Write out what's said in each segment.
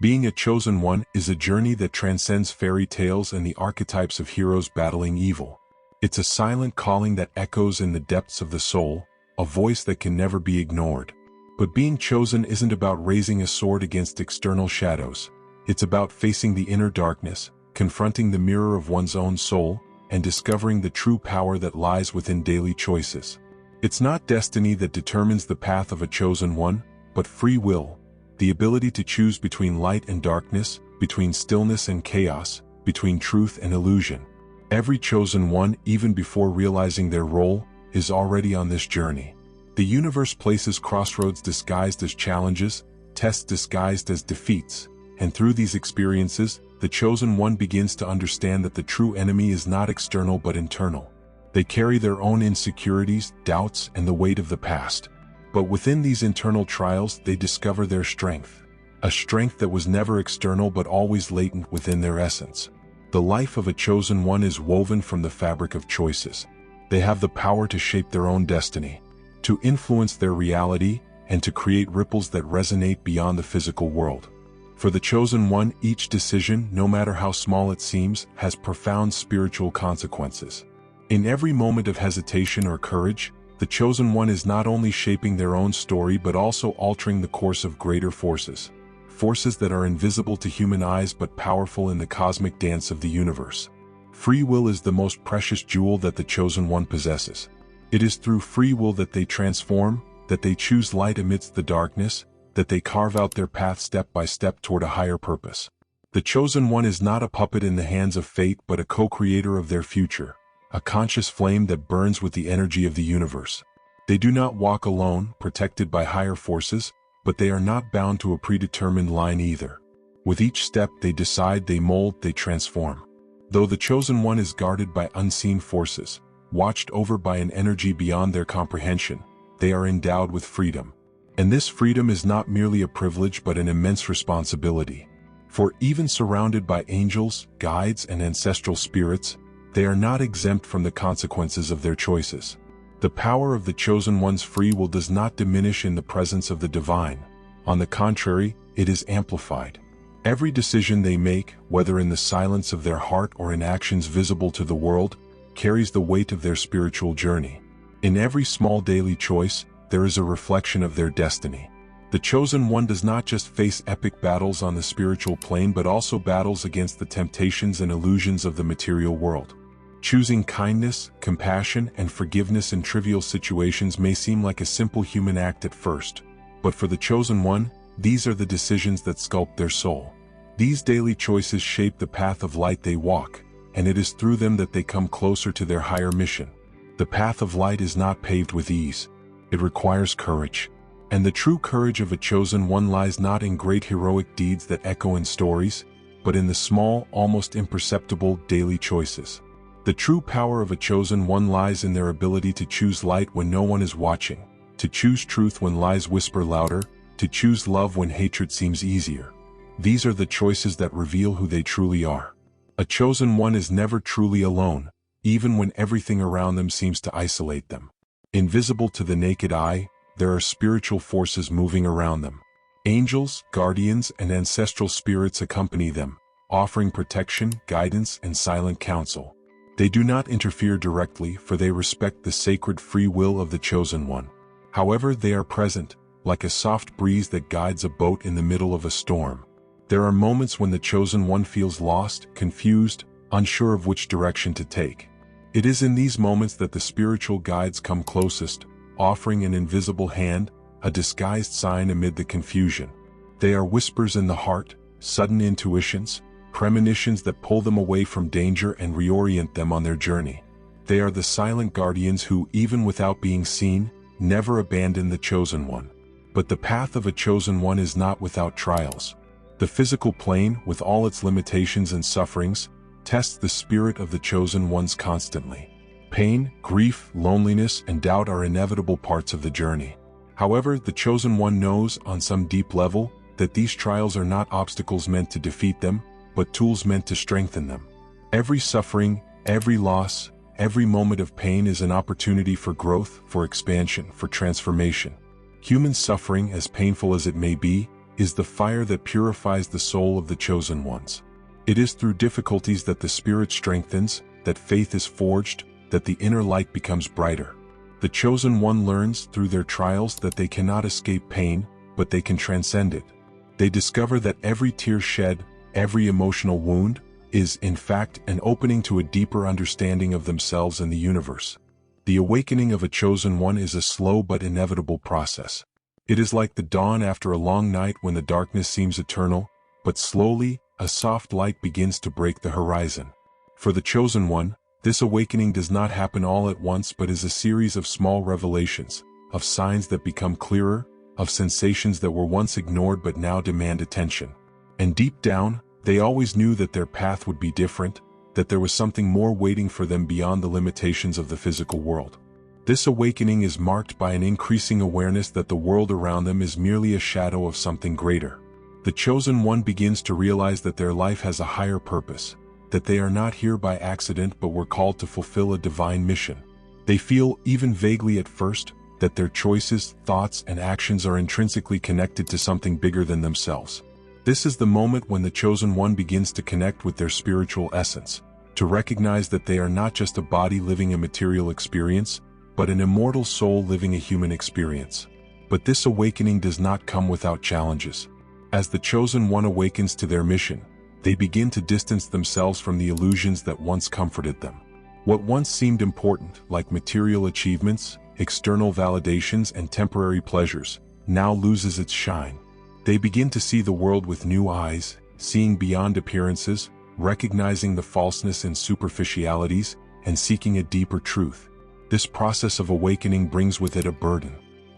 Being a chosen one is a journey that transcends fairy tales and the archetypes of heroes battling evil. It's a silent calling that echoes in the depths of the soul, a voice that can never be ignored. But being chosen isn't about raising a sword against external shadows. It's about facing the inner darkness, confronting the mirror of one's own soul, and discovering the true power that lies within daily choices. It's not destiny that determines the path of a chosen one, but free will, the ability to choose between light and darkness, between stillness and chaos, between truth and illusion. Every chosen one, even before realizing their role, is already on this journey. The universe places crossroads disguised as challenges, tests disguised as defeats, and through these experiences, the chosen one begins to understand that the true enemy is not external but internal. They carry their own insecurities, doubts, and the weight of the past. But within these internal trials, they discover their strength. A strength that was never external but always latent within their essence. The life of a chosen one is woven from the fabric of choices. They have the power to shape their own destiny, to influence their reality, and to create ripples that resonate beyond the physical world. For the chosen one, each decision, no matter how small it seems, has profound spiritual consequences. In every moment of hesitation or courage, the chosen one is not only shaping their own story but also altering the course of greater forces. Forces that are invisible to human eyes but powerful in the cosmic dance of the universe. Free will is the most precious jewel that the chosen one possesses. It is through free will that they transform, that they choose light amidst the darkness, that they carve out their path step by step toward a higher purpose. The chosen one is not a puppet in the hands of fate but a co-creator of their future, a conscious flame that burns with the energy of the universe. They do not walk alone, protected by higher forces, but they are not bound to a predetermined line either. With each step they decide, they mold, they transform. Though the chosen one is guarded by unseen forces, watched over by an energy beyond their comprehension, they are endowed with freedom. And this freedom is not merely a privilege but an immense responsibility. For even surrounded by angels, guides, and ancestral spirits, they are not exempt from the consequences of their choices. The power of the chosen one's free will does not diminish in the presence of the divine. On the contrary, it is amplified. Every decision they make, whether in the silence of their heart or in actions visible to the world, carries the weight of their spiritual journey. In every small daily choice, there is a reflection of their destiny. The chosen one does not just face epic battles on the spiritual plane but also battles against the temptations and illusions of the material world. Choosing kindness, compassion, and forgiveness in trivial situations may seem like a simple human act at first, but for the chosen one, these are the decisions that sculpt their soul. These daily choices shape the path of light they walk, and it is through them that they come closer to their higher mission. The path of light is not paved with ease. It requires courage. And the true courage of a chosen one lies not in great heroic deeds that echo in stories, but in the small, almost imperceptible, daily choices. The true power of a chosen one lies in their ability to choose light when no one is watching, to choose truth when lies whisper louder, to choose love when hatred seems easier. These are the choices that reveal who they truly are. A chosen one is never truly alone, even when everything around them seems to isolate them. Invisible to the naked eye, there are spiritual forces moving around them. Angels, guardians, and ancestral spirits accompany them, offering protection, guidance, and silent counsel. They do not interfere directly, for they respect the sacred free will of the chosen one. However, they are present, like a soft breeze that guides a boat in the middle of a storm. There are moments when the chosen one feels lost, confused, unsure of which direction to take. It is in these moments that the spiritual guides come closest, offering an invisible hand, a disguised sign amid the confusion. They are whispers in the heart, sudden intuitions, premonitions that pull them away from danger and reorient them on their journey. They are the silent guardians who, even without being seen, never abandon the chosen one. But the path of a chosen one is not without trials. The physical plane, with all its limitations and sufferings, tests the spirit of the chosen ones constantly. Pain, grief, loneliness, and doubt are inevitable parts of the journey. However, the chosen one knows, on some deep level, that these trials are not obstacles meant to defeat them, but tools meant to strengthen them. Every suffering, every loss, every moment of pain is an opportunity for growth, for expansion, for transformation. Human suffering, as painful as it may be, is the fire that purifies the soul of the chosen ones. It is through difficulties that the spirit strengthens, that faith is forged, that the inner light becomes brighter. The chosen one learns through their trials that they cannot escape pain, but they can transcend it. They discover that every tear shed, every emotional wound, is in fact an opening to a deeper understanding of themselves and the universe. The awakening of a chosen one is a slow but inevitable process. It is like the dawn after a long night when the darkness seems eternal, but slowly, a soft light begins to break the horizon. For the chosen one, this awakening does not happen all at once but is a series of small revelations, of signs that become clearer, of sensations that were once ignored but now demand attention. And deep down, they always knew that their path would be different, that there was something more waiting for them beyond the limitations of the physical world. This awakening is marked by an increasing awareness that the world around them is merely a shadow of something greater. The chosen one begins to realize that their life has a higher purpose, that they are not here by accident but were called to fulfill a divine mission. They feel, even vaguely at first, that their choices, thoughts, and actions are intrinsically connected to something bigger than themselves. This is the moment when the chosen one begins to connect with their spiritual essence, to recognize that they are not just a body living a material experience, but an immortal soul living a human experience. But this awakening does not come without challenges. As the chosen one awakens to their mission, they begin to distance themselves from the illusions that once comforted them. What once seemed important, like material achievements, external validations, and temporary pleasures, now loses its shine. They begin to see the world with new eyes, seeing beyond appearances, recognizing the falseness in superficialities, and seeking a deeper truth. This process of awakening brings with it a burden.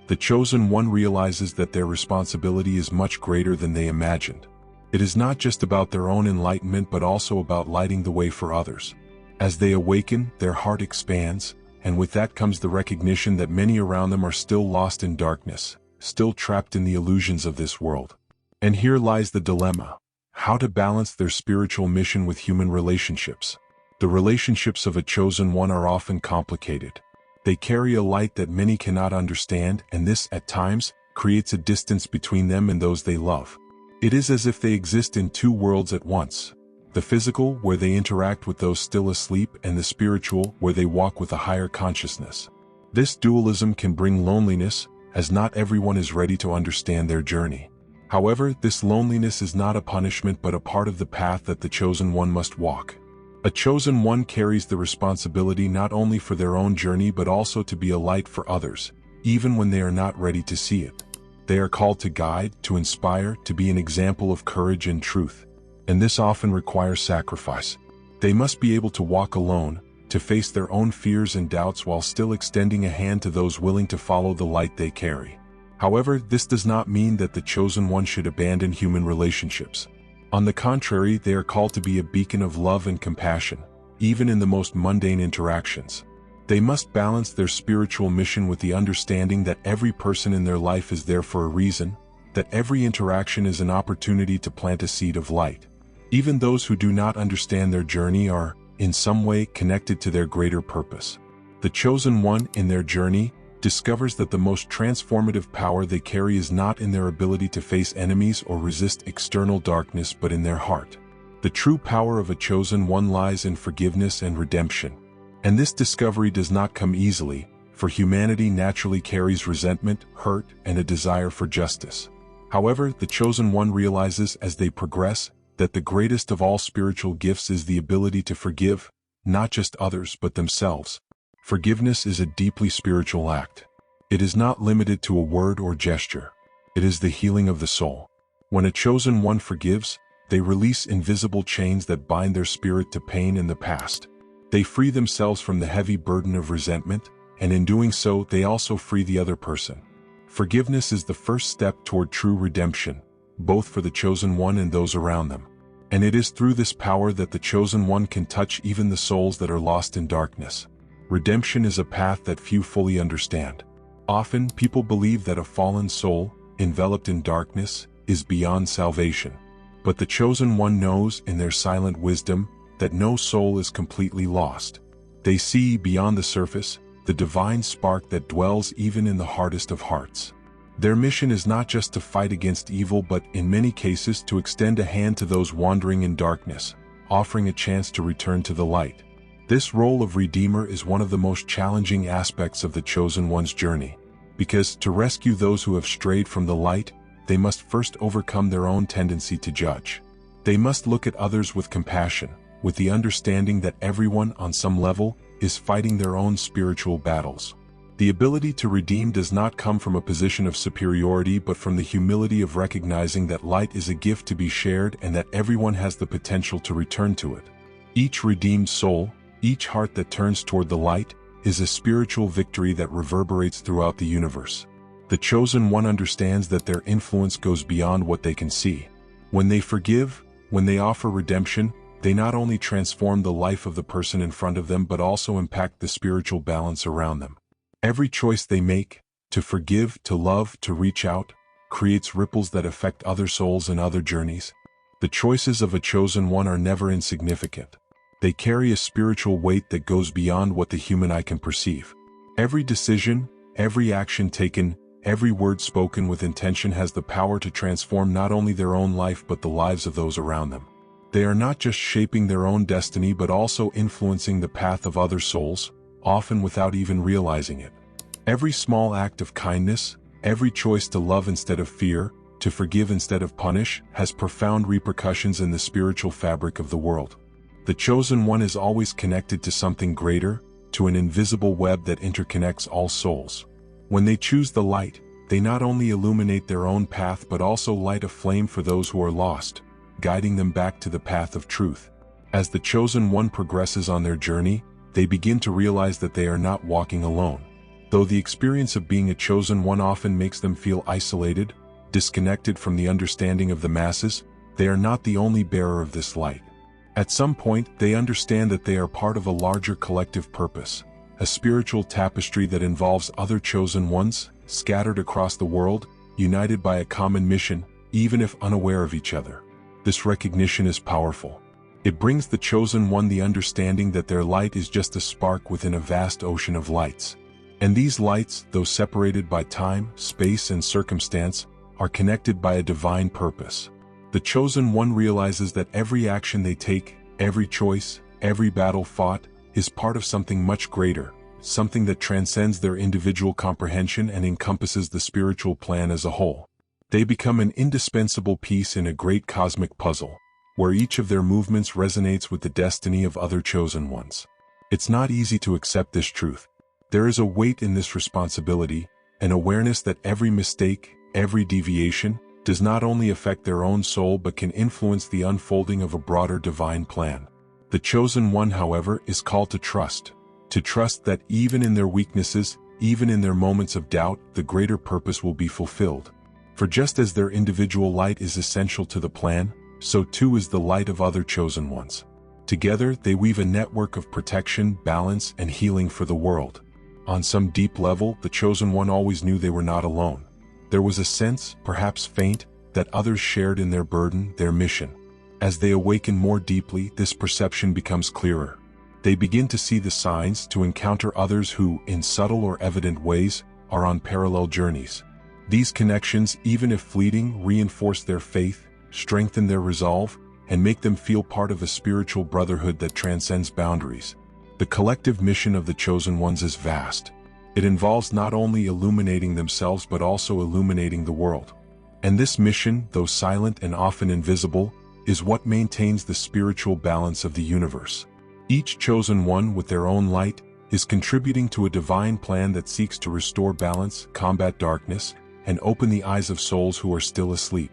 The chosen one realizes that their responsibility is much greater than they imagined. It is not just about their own enlightenment but also about lighting the way for others. As they awaken, their heart expands, and with that comes the recognition that many around them are still lost in darkness, still trapped in the illusions of this world. And here lies the dilemma: how to balance their spiritual mission with human relationships. The relationships of a chosen one are often complicated. They carry a light that many cannot understand, and this, at times, creates a distance between them and those they love. It is as if they exist in two worlds at once: the physical, where they interact with those still asleep, and the spiritual, where they walk with a higher consciousness. This dualism can bring loneliness, as not everyone is ready to understand their journey. However, this loneliness is not a punishment but a part of the path that the chosen one must walk. A chosen one carries the responsibility not only for their own journey but also to be a light for others, even when they are not ready to see it. They are called to guide, to inspire, to be an example of courage and truth. And this often requires sacrifice. They must be able to walk alone, to face their own fears and doubts while still extending a hand to those willing to follow the light they carry. However, this does not mean that the chosen one should abandon human relationships. On the contrary, they are called to be a beacon of love and compassion, even in the most mundane interactions. They must balance their spiritual mission with the understanding that every person in their life is there for a reason, that every interaction is an opportunity to plant a seed of light. Even those who do not understand their journey are, in some way, connected to their greater purpose. The chosen one, in their journey, discovers that the most transformative power they carry is not in their ability to face enemies or resist external darkness but in their heart. The true power of a chosen one lies in forgiveness and redemption. And this discovery does not come easily, for humanity naturally carries resentment, hurt, and a desire for justice. However, the chosen one realizes as they progress that the greatest of all spiritual gifts is the ability to forgive, not just others but themselves. Forgiveness is a deeply spiritual act. It is not limited to a word or gesture. It is the healing of the soul. When a chosen one forgives, they release invisible chains that bind their spirit to pain in the past. They free themselves from the heavy burden of resentment, and in doing so, they also free the other person. Forgiveness is the first step toward true redemption, both for the chosen one and those around them. And it is through this power that the chosen one can touch even the souls that are lost in darkness. Redemption is a path that few fully understand. Often, people believe that a fallen soul, enveloped in darkness, is beyond salvation. But the chosen one knows, in their silent wisdom, that no soul is completely lost. They see, beyond the surface, the divine spark that dwells even in the hardest of hearts. Their mission is not just to fight against evil but, in many cases, to extend a hand to those wandering in darkness, offering a chance to return to the light. This role of Redeemer is one of the most challenging aspects of the Chosen One's journey, because to rescue those who have strayed from the light, they must first overcome their own tendency to judge. They must look at others with compassion, with the understanding that everyone, on some level, is fighting their own spiritual battles. The ability to redeem does not come from a position of superiority but from the humility of recognizing that light is a gift to be shared and that everyone has the potential to return to it. Each redeemed soul, each heart that turns toward the light, is a spiritual victory that reverberates throughout the universe. The Chosen One understands that their influence goes beyond what they can see. When they forgive, when they offer redemption, they not only transform the life of the person in front of them but also impact the spiritual balance around them. Every choice they make, to forgive, to love, to reach out, creates ripples that affect other souls and other journeys. The choices of a Chosen One are never insignificant. They carry a spiritual weight that goes beyond what the human eye can perceive. Every decision, every action taken, every word spoken with intention has the power to transform not only their own life but the lives of those around them. They are not just shaping their own destiny but also influencing the path of other souls, often without even realizing it. Every small act of kindness, every choice to love instead of fear, to forgive instead of punish, has profound repercussions in the spiritual fabric of the world. The Chosen One is always connected to something greater, to an invisible web that interconnects all souls. When they choose the light, they not only illuminate their own path but also light a flame for those who are lost, guiding them back to the path of truth. As the Chosen One progresses on their journey, they begin to realize that they are not walking alone. Though the experience of being a Chosen One often makes them feel isolated, disconnected from the understanding of the masses, they are not the only bearer of this light. At some point, they understand that they are part of a larger collective purpose, a spiritual tapestry that involves other Chosen Ones, scattered across the world, united by a common mission, even if unaware of each other. This recognition is powerful. It brings the Chosen One the understanding that their light is just a spark within a vast ocean of lights. And these lights, though separated by time, space, and circumstance, are connected by a divine purpose. The Chosen One realizes that every action they take, every choice, every battle fought, is part of something much greater, something that transcends their individual comprehension and encompasses the spiritual plan as a whole. They become an indispensable piece in a great cosmic puzzle, where each of their movements resonates with the destiny of other Chosen Ones. It's not easy to accept this truth. There is a weight in this responsibility, an awareness that every mistake, every deviation, does not only affect their own soul but can influence the unfolding of a broader divine plan. The Chosen One, however, is called to trust that even in their weaknesses, even in their moments of doubt, the greater purpose will be fulfilled. For just as their individual light is essential to the plan, so too is the light of other Chosen Ones. Together, they weave a network of protection, balance, and healing for the world. On some deep level, the Chosen One always knew they were not alone. There was a sense, perhaps faint, that others shared in their burden, their mission. As they awaken more deeply, this perception becomes clearer. They begin to see the signs, to encounter others who, in subtle or evident ways, are on parallel journeys. These connections, even if fleeting, reinforce their faith, strengthen their resolve, and make them feel part of a spiritual brotherhood that transcends boundaries. The collective mission of the Chosen Ones is vast. It involves not only illuminating themselves but also illuminating the world. And this mission, though silent and often invisible, is what maintains the spiritual balance of the universe. Each Chosen One, with their own light, is contributing to a divine plan that seeks to restore balance, combat darkness, and open the eyes of souls who are still asleep.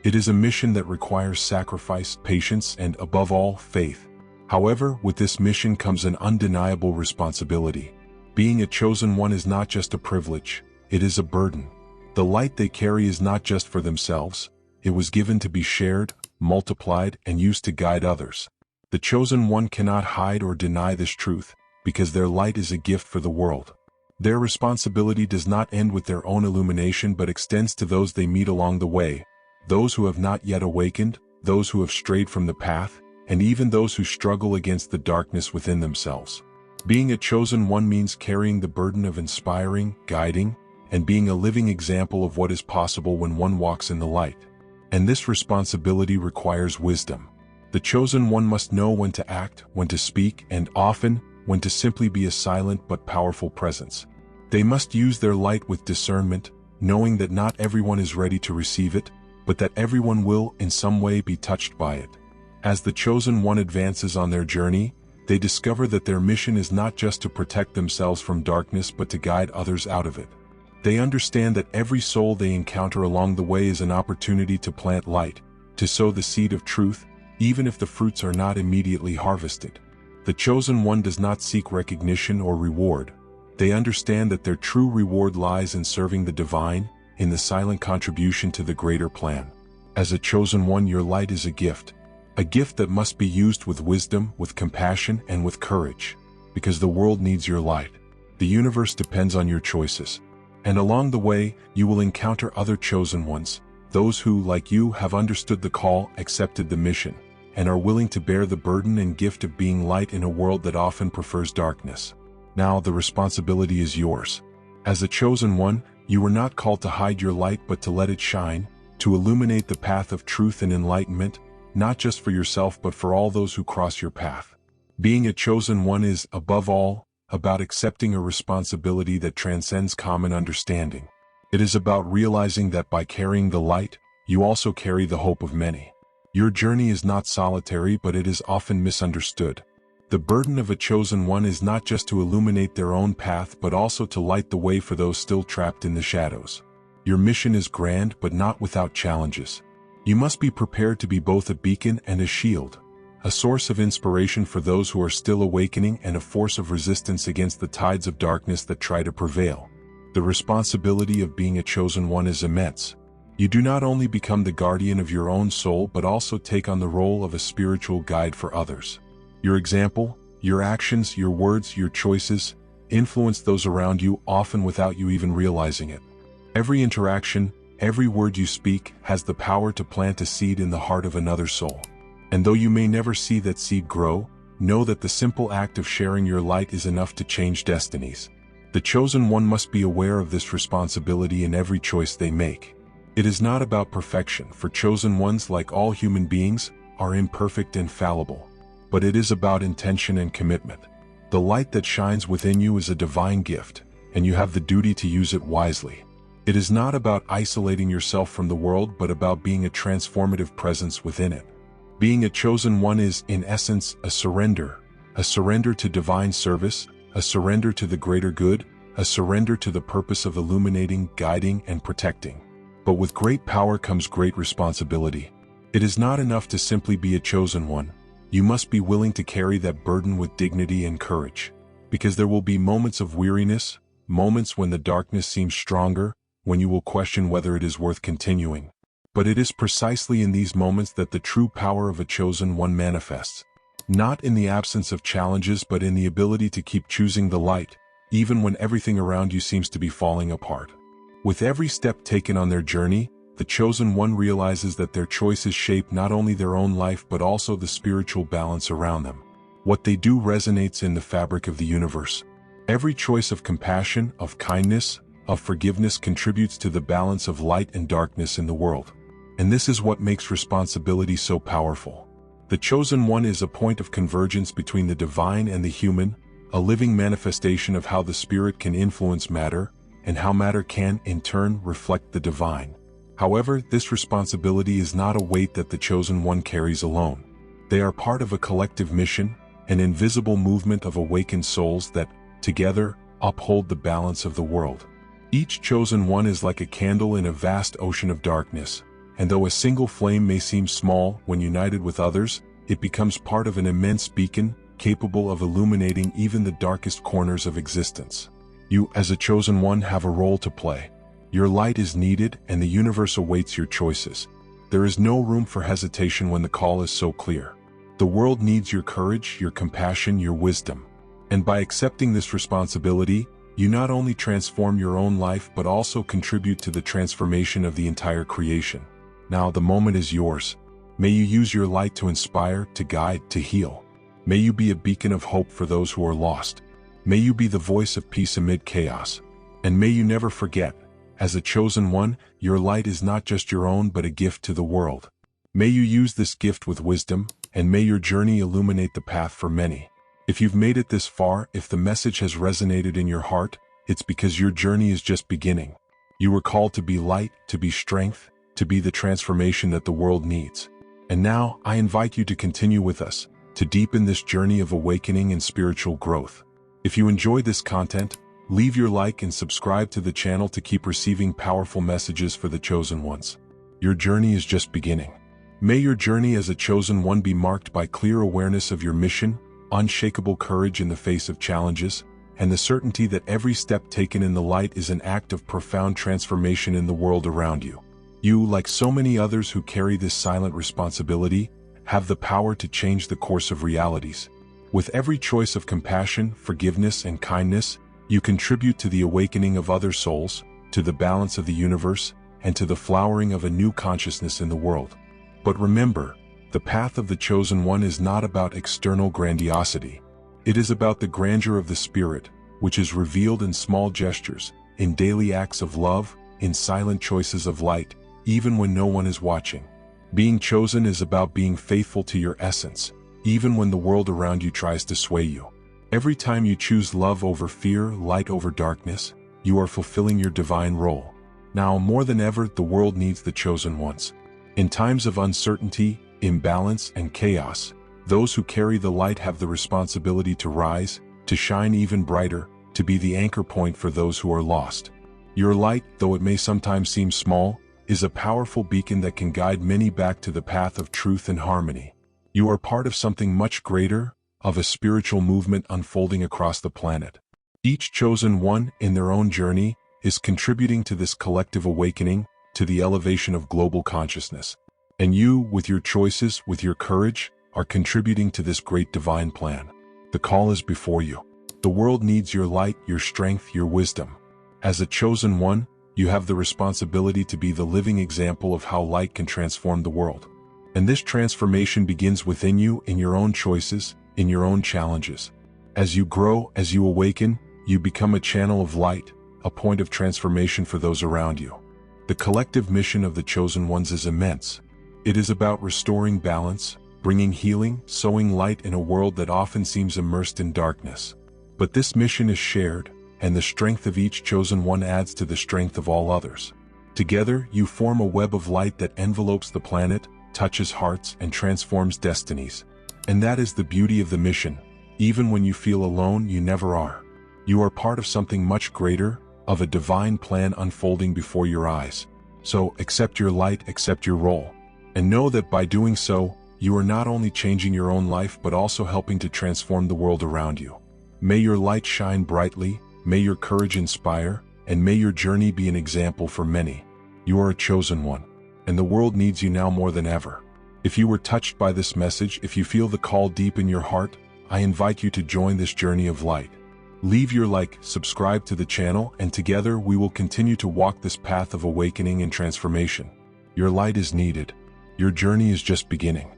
It is a mission that requires sacrifice, patience, and, above all, faith. However, with this mission comes an undeniable responsibility. Being a Chosen One is not just a privilege, it is a burden. The light they carry is not just for themselves, it was given to be shared, multiplied, and used to guide others. The Chosen One cannot hide or deny this truth, because their light is a gift for the world. Their responsibility does not end with their own illumination but extends to those they meet along the way, those who have not yet awakened, those who have strayed from the path, and even those who struggle against the darkness within themselves. Being a Chosen One means carrying the burden of inspiring, guiding, and being a living example of what is possible when one walks in the light. And this responsibility requires wisdom. The chosen one must know when to act, when to speak, and often, when to simply be a silent but powerful presence. They must use their light with discernment, knowing that not everyone is ready to receive it, but that everyone will, in some way, be touched by it. As the chosen one advances on their journey, they discover that their mission is not just to protect themselves from darkness but to guide others out of it. They understand that every soul they encounter along the way is an opportunity to plant light, to sow the seed of truth, even if the fruits are not immediately harvested. The chosen one does not seek recognition or reward. They understand that their true reward lies in serving the divine, in the silent contribution to the greater plan. As a chosen one, your light is a gift that must be used with wisdom, with compassion, and with courage. Because the world needs your light. The universe depends on your choices. And along the way, you will encounter other chosen ones, those who, like you, have understood the call, accepted the mission, and are willing to bear the burden and gift of being light in a world that often prefers darkness. Now the responsibility is yours. As a chosen one, you were not called to hide your light but to let it shine, to illuminate the path of truth and enlightenment, not just for yourself but for all those who cross your path. Being a chosen one is, above all, about accepting a responsibility that transcends common understanding. It is about realizing that by carrying the light, you also carry the hope of many. Your journey is not solitary, but it is often misunderstood. The burden of a chosen one is not just to illuminate their own path but also to light the way for those still trapped in the shadows. Your mission is grand but not without challenges. You must be prepared to be both a beacon and a shield, a source of inspiration for those who are still awakening and a force of resistance against the tides of darkness that try to prevail. The responsibility of being a chosen one is immense. You do not only become the guardian of your own soul but also take on the role of a spiritual guide for others. Your example, your actions, your words, your choices influence those around you, often without you even realizing it. Every interaction, every word you speak has the power to plant a seed in the heart of another soul. And though you may never see that seed grow, know that the simple act of sharing your light is enough to change destinies. The chosen one must be aware of this responsibility in every choice they make. It is not about perfection, for chosen ones, like all human beings, are imperfect and fallible. But it is about intention and commitment. The light that shines within you is a divine gift, and you have the duty to use it wisely. It is not about isolating yourself from the world but about being a transformative presence within it. Being a chosen one is, in essence, a surrender to divine service, a surrender to the greater good, a surrender to the purpose of illuminating, guiding, and protecting. But with great power comes great responsibility. It is not enough to simply be a chosen one. You must be willing to carry that burden with dignity and courage. Because there will be moments of weariness, moments when the darkness seems stronger, when you will question whether it is worth continuing. But it is precisely in these moments that the true power of a chosen one manifests. Not in the absence of challenges but in the ability to keep choosing the light, even when everything around you seems to be falling apart. With every step taken on their journey, the chosen one realizes that their choices shape not only their own life but also the spiritual balance around them. What they do resonates in the fabric of the universe. Every choice of compassion, of kindness, of forgiveness contributes to the balance of light and darkness in the world. And this is what makes responsibility so powerful. The chosen one is a point of convergence between the divine and the human, a living manifestation of how the spirit can influence matter, and how matter can, in turn, reflect the divine. However, this responsibility is not a weight that the chosen one carries alone. They are part of a collective mission, an invisible movement of awakened souls that, together, uphold the balance of the world. Each chosen one is like a candle in a vast ocean of darkness, and though a single flame may seem small, when united with others, it becomes part of an immense beacon, capable of illuminating even the darkest corners of existence. You, as a chosen one, have a role to play. Your light is needed, and the universe awaits your choices. There is no room for hesitation when the call is so clear. The world needs your courage, your compassion, your wisdom. And by accepting this responsibility, you not only transform your own life but also contribute to the transformation of the entire creation. Now the moment is yours. May you use your light to inspire, to guide, to heal. May you be a beacon of hope for those who are lost. May you be the voice of peace amid chaos. And may you never forget, as a chosen one, your light is not just your own but a gift to the world. May you use this gift with wisdom, and may your journey illuminate the path for many. If you've made it this far, if the message has resonated in your heart, it's because your journey is just beginning. You were called to be light, to be strength, to be the transformation that the world needs. And now, I invite you to continue with us, to deepen this journey of awakening and spiritual growth. If you enjoyed this content, leave your like and subscribe to the channel to keep receiving powerful messages for the chosen ones. Your journey is just beginning. May your journey as a chosen one be marked by clear awareness of your mission, unshakable courage in the face of challenges, and the certainty that every step taken in the light is an act of profound transformation in the world around you. You, like so many others who carry this silent responsibility, have the power to change the course of realities. With every choice of compassion, forgiveness, and kindness, you contribute to the awakening of other souls, to the balance of the universe, and to the flowering of a new consciousness in the world. But remember, the path of the chosen one is not about external grandiosity. It is about the grandeur of the spirit, which is revealed in small gestures, in daily acts of love, in silent choices of light, even when no one is watching. Being chosen is about being faithful to your essence, even when the world around you tries to sway you. Every time you choose love over fear, light over darkness, you are fulfilling your divine role. Now, more than ever, the world needs the chosen ones. In times of uncertainty, imbalance, and chaos, those who carry the light have the responsibility to rise, to shine even brighter, to be the anchor point for those who are lost. Your light, though it may sometimes seem small, is a powerful beacon that can guide many back to the path of truth and harmony. You are part of something much greater, of a spiritual movement unfolding across the planet. Each chosen one, in their own journey, is contributing to this collective awakening, to the elevation of global consciousness. And you, with your choices, with your courage, are contributing to this great divine plan. The call is before you. The world needs your light, your strength, your wisdom. As a chosen one, you have the responsibility to be the living example of how light can transform the world. And this transformation begins within you, in your own choices, in your own challenges. As you grow, as you awaken, you become a channel of light, a point of transformation for those around you. The collective mission of the chosen ones is immense. It is about restoring balance, bringing healing, sowing light in a world that often seems immersed in darkness. But this mission is shared, and the strength of each chosen one adds to the strength of all others. Together, you form a web of light that envelopes the planet, touches hearts, and transforms destinies. And that is the beauty of the mission. Even when you feel alone, you never are. You are part of something much greater, of a divine plan unfolding before your eyes. So, accept your light, accept your role. And know that by doing so, you are not only changing your own life but also helping to transform the world around you. May your light shine brightly, may your courage inspire, and may your journey be an example for many. You are a chosen one, and the world needs you now more than ever. If you were touched by this message, if you feel the call deep in your heart, I invite you to join this journey of light. Leave your like, subscribe to the channel, and together we will continue to walk this path of awakening and transformation. Your light is needed. Your journey is just beginning.